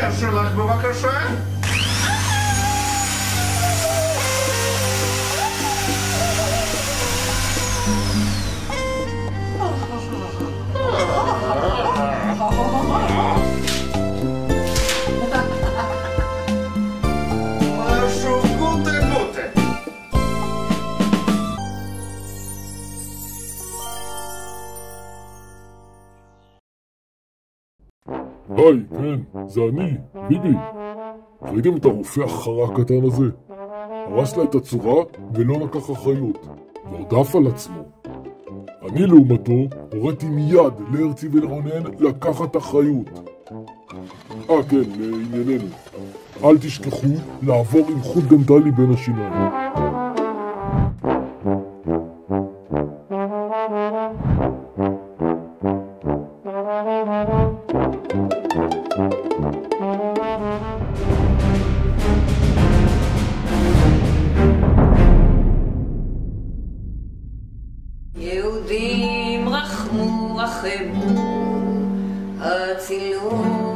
ההסבר שלך בבקשה? משהו גוטה גוטה. היי, כן, זה אני, ביבי. ראיתם את הרופא החרא הקטן הזה? הרס לה את הצורה ולא לקח אחריות, ועוד עף על עצמו. אני לעומתו הוריתי מיד להרצי ולרונן לקחת אחריות. כן, לענייננו. אל תשכחו לעבור עם חוט דנטלי בין השיניים. יהודים רחמו רחמו, הצילו